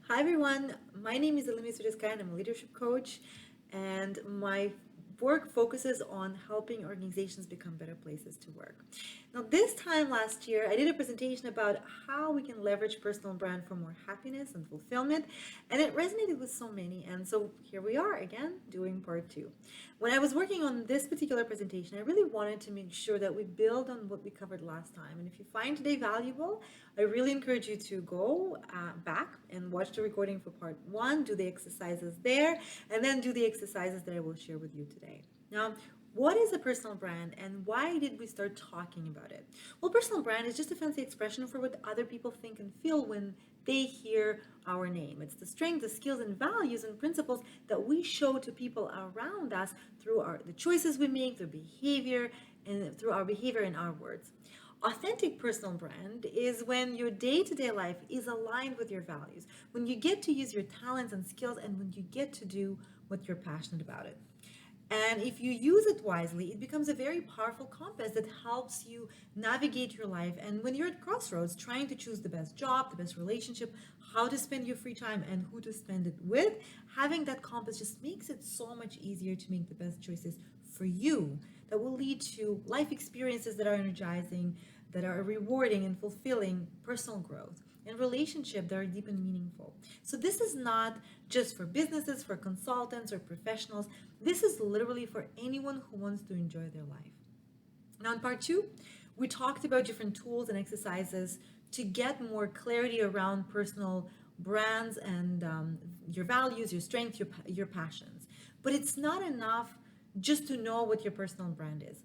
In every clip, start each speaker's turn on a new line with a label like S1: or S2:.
S1: Hi everyone, my name is Alena Sviderskaia and I'm a leadership coach, and my work focuses on helping organizations become better places to work. Now, this time last year, I did a presentation about how we can leverage personal brand for more happiness and fulfillment, and it resonated with so many. And so here we are again doing part two. When I was working on this particular presentation, I really wanted to make sure that we build on what we covered last time. And if you find today valuable, I really encourage you to go back and watch the recording for part one, do the exercises there, and then do the exercises that I will share with you today. Now, what is a personal brand and why did we start talking about it? Well, personal brand is just a fancy expression for what other people think and feel when they hear our name. It's the strength, the skills, and values and principles that we show to people around us through the choices we make, through behavior, and through our behavior and our words. Authentic personal brand is when your day-to-day life is aligned with your values, when you get to use your talents and skills, and when you get to do what you're passionate about it. And if you use it wisely, it becomes a very powerful compass that helps you navigate your life. And when you're at crossroads trying to choose the best job, the best relationship, how to spend your free time, and who to spend it with, having that compass just makes it so much easier to make the best choices for you that will lead to life experiences that are energizing, that are rewarding and fulfilling personal growth and relationships that are deep and meaningful. So this is not just for businesses, for consultants or professionals. This is literally for anyone who wants to enjoy their life. Now in part two, we talked about different tools and exercises to get more clarity around personal brands and your values, your strengths, your passions. But it's not enough just to know what your personal brand is.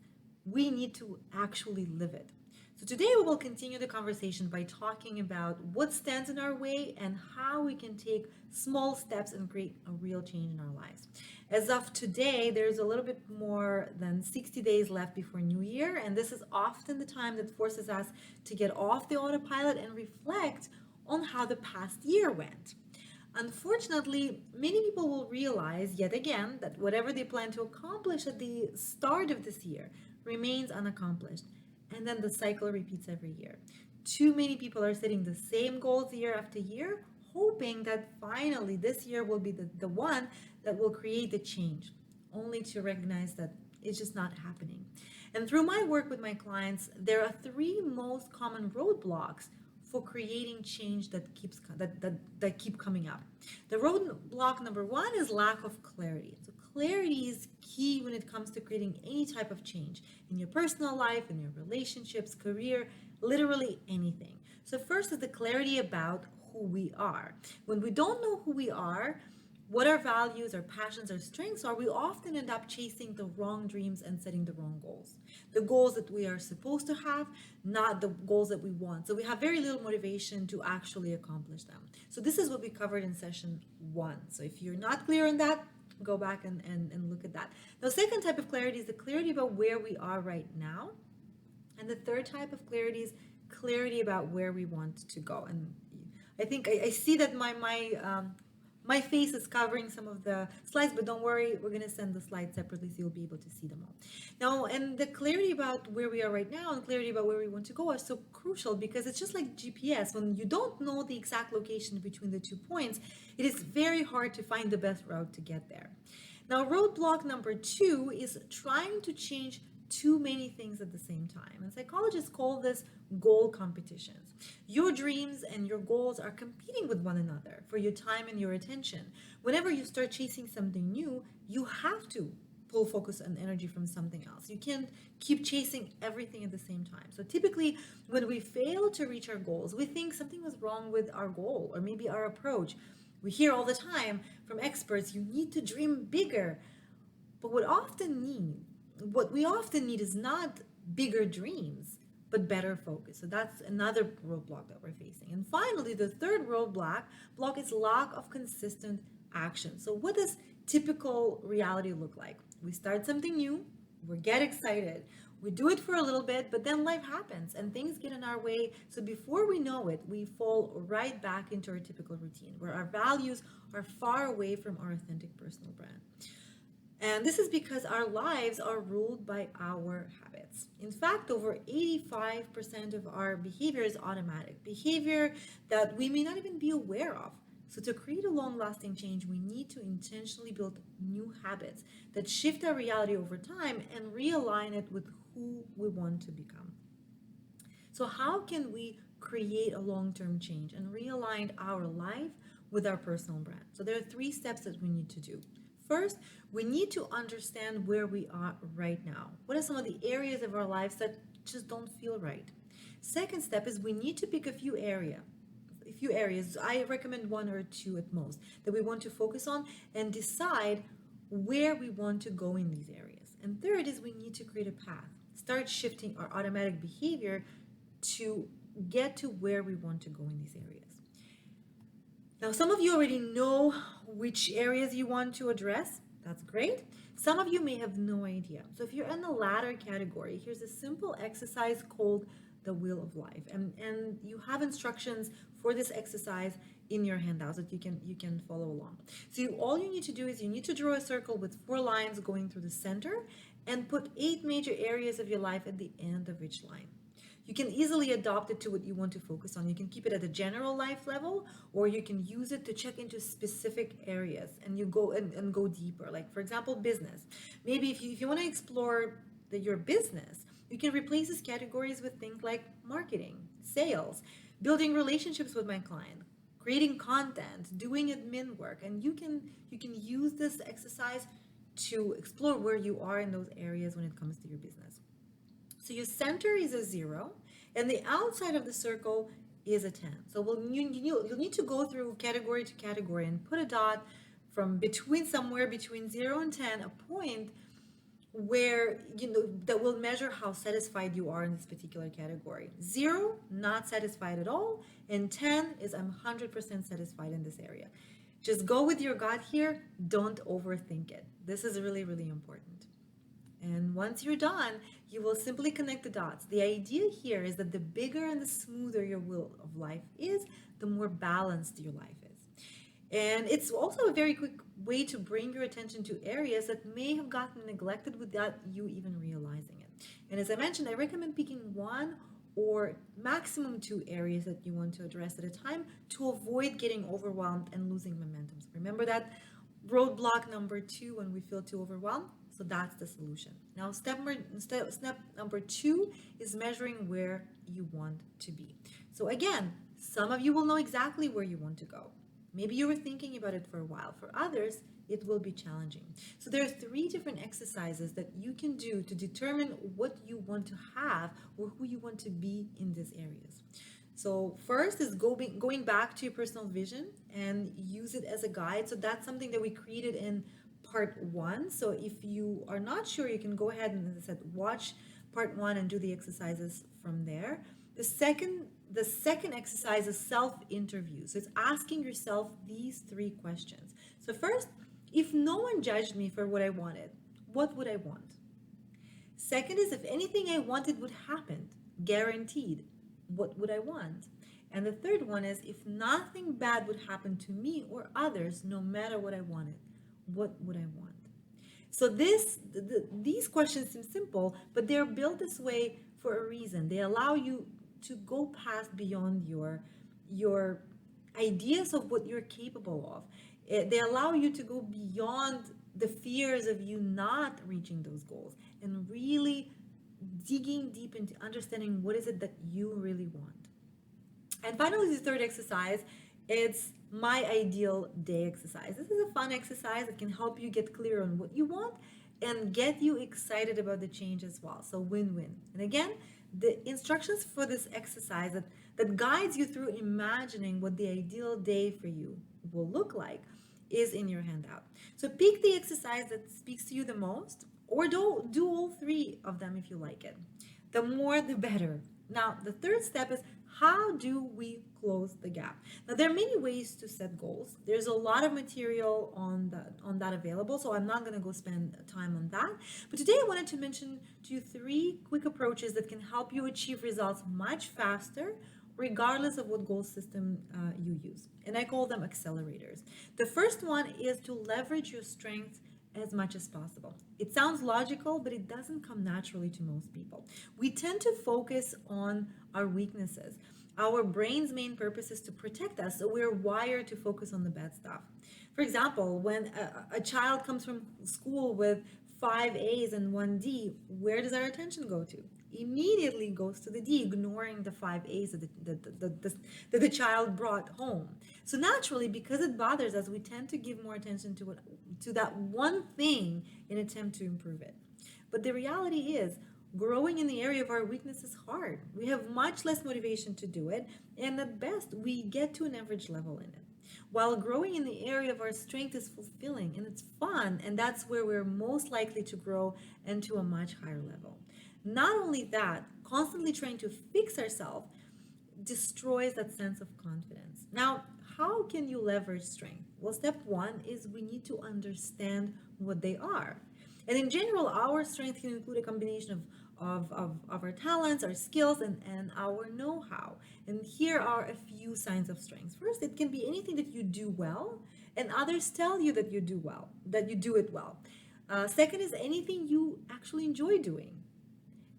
S1: We need to actually live it. So today we will continue the conversation by talking about what stands in our way and how we can take small steps and create a real change in our lives. As of today, there's a little bit more than 60 days left before New Year, and this is often the time that forces us to get off the autopilot and reflect on how the past year went. Unfortunately, many people will realize yet again that whatever they plan to accomplish at the start of this year remains unaccomplished. And then the cycle repeats every year. Too many people are setting the same goals year after year, hoping that finally this year will be the one that will create the change, only to recognize that it's just not happening. And through my work with my clients, there are three most common roadblocks for creating change that keep coming up. The roadblock number one is lack of clarity. So clarity is key when it comes to creating any type of change in your personal life, in your relationships, career, literally anything. So first is the clarity about who we are. When we don't know who we are, what our values, our passions, our strengths are, we often end up chasing the wrong dreams and setting the wrong goals. The goals that we are supposed to have, not the goals that we want. So we have very little motivation to actually accomplish them. So this is what we covered in session one. So if you're not clear on that, go back and look at that. The second type of clarity is the clarity about where we are right now. And the third type of clarity is clarity about where we want to go. And I think I see that my face is covering some of the slides, but don't worry, we're going to send the slides separately so you'll be able to see them all. Now, and the clarity about where we are right now and clarity about where we want to go are so crucial because it's just like GPS. When you don't know the exact location between the 2 points, it is very hard to find the best route to get there. Now, roadblock number two is trying to change too many things at the same time. And psychologists call this goal competitions. Your dreams and your goals are competing with one another for your time and your attention. Whenever you start chasing something new, you have to pull focus and energy from something else. You can't keep chasing everything at the same time. So typically, when we fail to reach our goals, we think something was wrong with our goal or maybe our approach. We hear all the time from experts, you need to dream bigger. But what we often need is not bigger dreams, but better focus. So that's another roadblock that we're facing. And finally, the third roadblock is lack of consistent action. So what does typical reality look like? We start something new, we get excited, we do it for a little bit, but then life happens and things get in our way. So before we know it, we fall right back into our typical routine where our values are far away from our authentic personal brand. And this is because our lives are ruled by our habits. In fact, over 85% of our behavior is automatic, behavior that we may not even be aware of. So to create a long-lasting change, we need to intentionally build new habits that shift our reality over time and realign it with who we want to become. So how can we create a long-term change and realign our life with our personal brand? So there are 3 steps that we need to do. First, we need to understand where we are right now. What are some of the areas of our lives that just don't feel right? Second step is we need to pick a few areas. I recommend 1 or 2 at most that we want to focus on and decide where we want to go in these areas. And third is we need to create a path. Start shifting our automatic behavior to get to where we want to go in these areas. Now, some of you already know which areas you want to address. That's great. Some of you may have no idea. So if you're in the latter category, here's a simple exercise called the Wheel of Life. And you have instructions for this exercise in your handouts that you can follow along. So all you need to do is you need to draw a circle with 4 lines going through the center and put 8 major areas of your life at the end of each line. You can easily adopt it to what you want to focus on. You can keep it at a general life level, or you can use it to check into specific areas and you go and go deeper. Like, for example, business. Maybe if you want to explore your business, you can replace these categories with things like marketing, sales, building relationships with my client, creating content, doing admin work, and you can use this exercise to explore where you are in those areas when it comes to your business. So your center is a 0, and the outside of the circle is a 10. So you'll need to go through category to category and put a dot from somewhere between 0 and 10, a point where that will measure how satisfied you are in this particular category. 0, not satisfied at all, and 10 is I'm 100% satisfied in this area. Just go with your gut here. Don't overthink it. This is really, really important. And once you're done, you will simply connect the dots. The idea here is that the bigger and the smoother your wheel of life is, the more balanced your life is. And it's also a very quick way to bring your attention to areas that may have gotten neglected without you even realizing it. And as I mentioned, I recommend picking 1 or maximum 2 areas that you want to address at a time to avoid getting overwhelmed and losing momentum. So remember that roadblock number 2 when we feel too overwhelmed. So that's the solution. Now, step number 2 is measuring where you want to be. So again, some of you will know exactly where you want to go. Maybe you were thinking about it for a while. For others, it will be challenging. So there are 3 different exercises that you can do to determine what you want to have or who you want to be in these areas. So first is going back to your personal vision and use it as a guide. So that's something that we created in part 1. So if you are not sure, you can go ahead and, as I said, watch part 1 and do the exercises from there. The second exercise is self-interview. So it's asking yourself these 3 questions. So first, if no one judged me for what I wanted, what would I want? Second is, if anything I wanted would happen, guaranteed, what would I want? And the third one is, if nothing bad would happen to me or others, no matter what I wanted, what would I want? So these questions seem simple, but they're built this way for a reason. They allow you to go past beyond your ideas of what you're capable of. They allow you to go beyond the fears of you not reaching those goals and really digging deep into understanding what is it that you really want. And finally, the third exercise, it's my ideal day exercise. This is a fun exercise that can help you get clear on what you want and get you excited about the change as well. So win-win. And again, the instructions for this exercise that guides you through imagining what the ideal day for you will look like is in your handout. So pick the exercise that speaks to you the most, or do all 3 of them if you like it. The more, the better. Now, the third step is, how do we close the gap? Now, there are many ways to set goals. There's a lot of material on that available, so I'm not going to go spend time on that. But today I wanted to mention to you 3 quick approaches that can help you achieve results much faster, regardless of what goal system you use. And I call them accelerators. The first one is to leverage your strengths as much as possible. It sounds logical, but it doesn't come naturally to most people. We tend to focus on our weaknesses. Our brain's main purpose is to protect us, so we're wired to focus on the bad stuff. For example, when a child comes from school with 5 A's and 1D, where does our attention go to? Immediately goes to the D, ignoring the 5 A's that the child brought home. So naturally, because it bothers us, we tend to give more attention to that one thing in attempt to improve it. But the reality is, growing in the area of our weakness is hard. We have much less motivation to do it, and at best, we get to an average level in it. While growing in the area of our strength is fulfilling and it's fun, and that's where we're most likely to grow and to a much higher level. Not only that, constantly trying to fix ourselves destroys that sense of confidence. Now, how can you leverage strength? Well, step one is we need to understand what they are. And in general, our strength can include a combination of our talents, our skills, and our know how. And here are a few signs of strength. First, it can be anything that you do well, and others tell you that you do well, that you do it well. Second is anything you actually enjoy doing.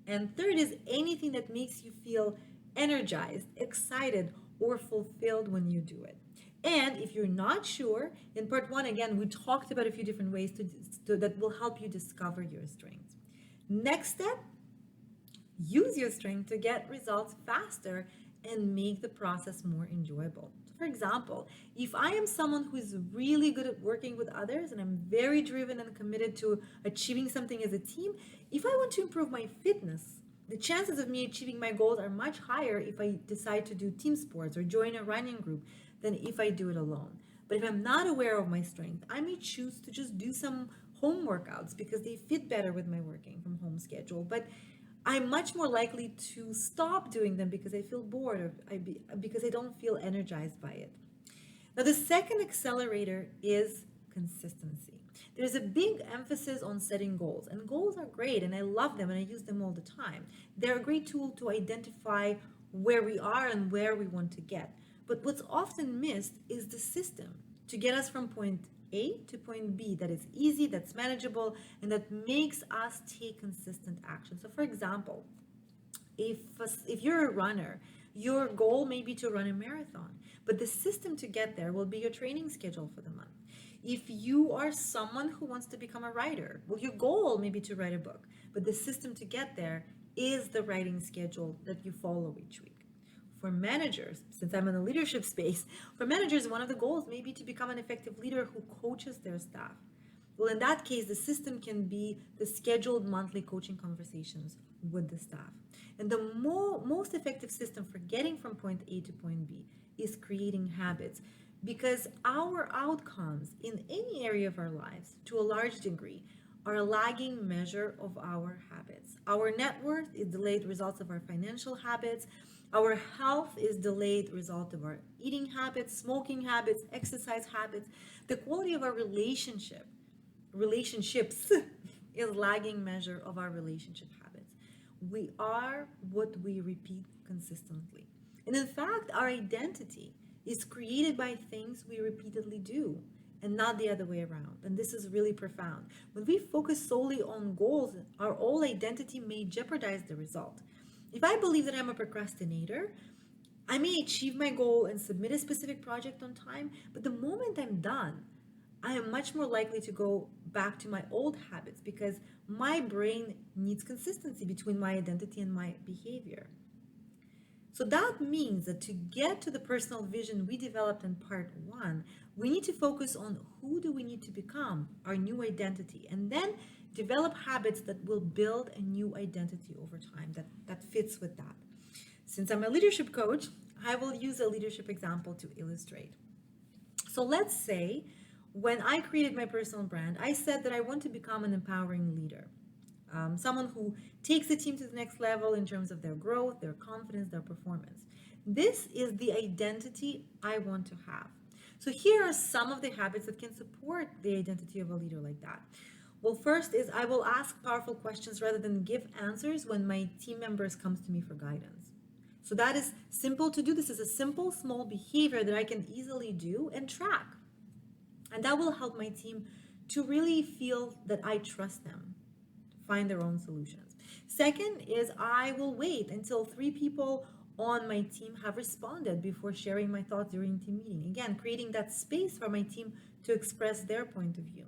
S1: And third is anything that makes you feel energized, excited, or fulfilled when you do it. And if you're not sure, in part one, again, we talked about a few different ways that will help you discover your strengths. Next step, use your strength to get results faster and make the process more enjoyable. So for example, if I am someone who is really good at working with others and I'm very driven and committed to achieving something as a team, if I want to improve my fitness, the chances of me achieving my goals are much higher if I decide to do team sports or join a running group than if I do it alone. But if I'm not aware of my strength, I may choose to just do some home workouts because they fit better with my working from home schedule. But I'm much more likely to stop doing them because I feel bored or because I don't feel energized by it. Now, the second accelerator is consistency. There's a big emphasis on setting goals, and goals are great, and I love them, and I use them all the time. They're a great tool to identify where we are and where we want to get. But what's often missed is the system to get us from point A to point B that is easy, that's manageable, and that makes us take consistent action. So, for example, if you're a runner, your goal may be to run a marathon, but the system to get there will be your training schedule for the month. If you are someone who wants to become a writer, well, your goal may be to write a book, but the system to get there is the writing schedule that you follow each week. For managers, since I'm in the leadership space, for managers, one of the goals may be to become an effective leader who coaches their staff. Well, in that case, the system can be the scheduled monthly coaching conversations with the staff. And the most effective system for getting from point A to point B is creating habits, because our outcomes in any area of our lives, to a large degree, are a lagging measure of our habits. Our net worth is delayed results of our financial habits. Our health is delayed result of our eating habits, smoking habits, exercise habits. The quality of our relationships is lagging measure of our relationship habits. We are what we repeat consistently. And in fact, our identity is created by things we repeatedly do and not the other way around. And this is really profound. When we focus solely on goals, our whole identity may jeopardize the result. If I believe that I'm a procrastinator, I may achieve my goal and submit a specific project on time, but the moment I'm done, I am much more likely to go back to my old habits because my brain needs consistency between my identity and my behavior. So that means that to get to the personal vision we developed in part one, we need to focus on who do we need to become, our new identity, and then develop habits that will build a new identity over time that fits with that. Since I'm a leadership coach, I will use a leadership example to illustrate. So let's say when I created my personal brand, I said that I want to become an empowering leader. Someone who takes the team to the next level in terms of their growth, their confidence, their performance. This is the identity I want to have. So here are some of the habits that can support the identity of a leader like that. Well, first is I will ask powerful questions rather than give answers when my team members comes to me for guidance. So that is simple to do. This is a simple, small behavior that I can easily do and track. And that will help my team to really feel that I trust them to find their own solutions. Second is I will wait until 3 people on my team have responded before sharing my thoughts during team meeting? Again, creating that space for my team to express their point of view.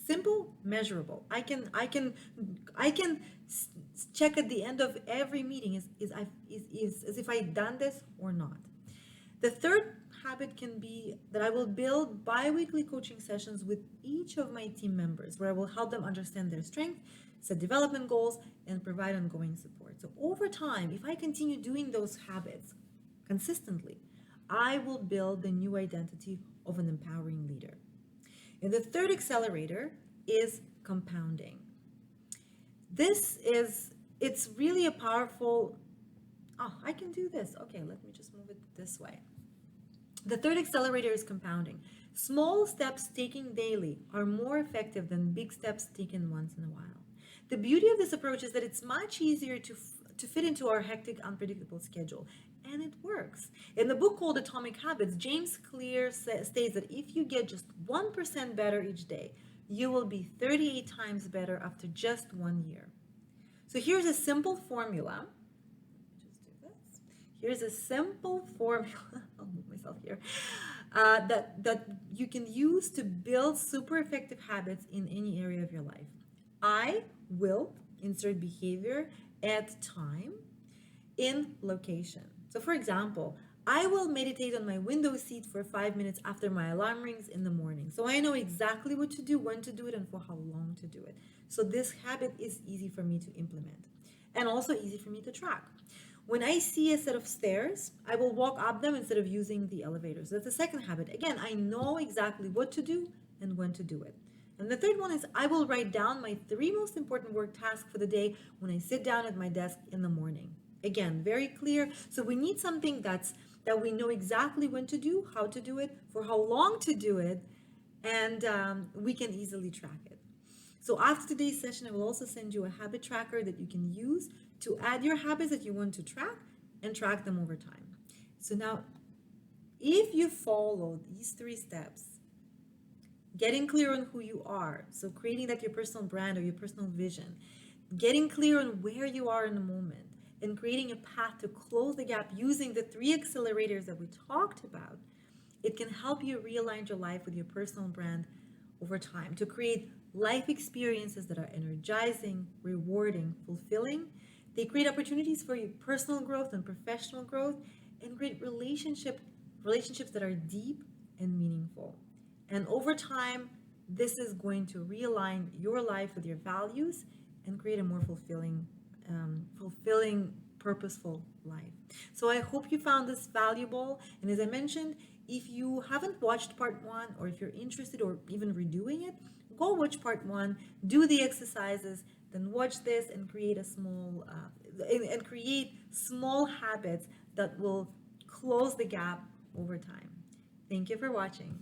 S1: Simple, measurable. I can check at the end of every meeting is as if I've done this or not. The third habit can be that I will build bi-weekly coaching sessions with each of my team members where I will help them understand their strength, set development goals, and provide ongoing support. So over time, if I continue doing those habits consistently, I will build the new identity of an empowering leader. And the third accelerator is compounding. It's really a powerful, oh, I can do this. Okay, let me just move it this way. The third accelerator is compounding. Small steps taken daily are more effective than big steps taken once in a while. The beauty of this approach is that it's much easier to fit into our hectic, unpredictable schedule, and it works. In the book called Atomic Habits, James Clear states that if you get just 1% better each day, you will be 38 times better after just 1 year. So here's a simple formula. Just do this. Here's a simple formula. I'll move myself here. That you can use to build super effective habits in any area of your life. I will insert behavior at time in location. So for example, I will meditate on my window seat for 5 minutes after my alarm rings in the morning. So I know exactly what to do, when to do it, and for how long to do it. So this habit is easy for me to implement and also easy for me to track. When I see a set of stairs, I will walk up them instead of using the elevator. So that's the second habit. Again, I know exactly what to do and when to do it. And the third one is I will write down my 3 most important work tasks for the day when I sit down at my desk in the morning. Again, very clear. So we need something that we know exactly when to do, how to do it, for how long to do it, and we can easily track it. So after today's session, I will also send you a habit tracker that you can use to add your habits that you want to track and track them over time. So now, if you follow these 3 steps, getting clear on who you are, so creating that your personal brand or your personal vision, getting clear on where you are in the moment, and creating a path to close the gap using the 3 accelerators that we talked about, it can help you realign your life with your personal brand over time to create life experiences that are energizing, rewarding, fulfilling. They create opportunities for your personal growth and professional growth, and create relationships that are deep and meaningful. And over time, this is going to realign your life with your values and create a more fulfilling, purposeful life. So I hope you found this valuable. And as I mentioned, if you haven't watched part 1, or if you're interested or even redoing it, go watch part 1, do the exercises, then watch this and create small habits that will close the gap over time. Thank you for watching.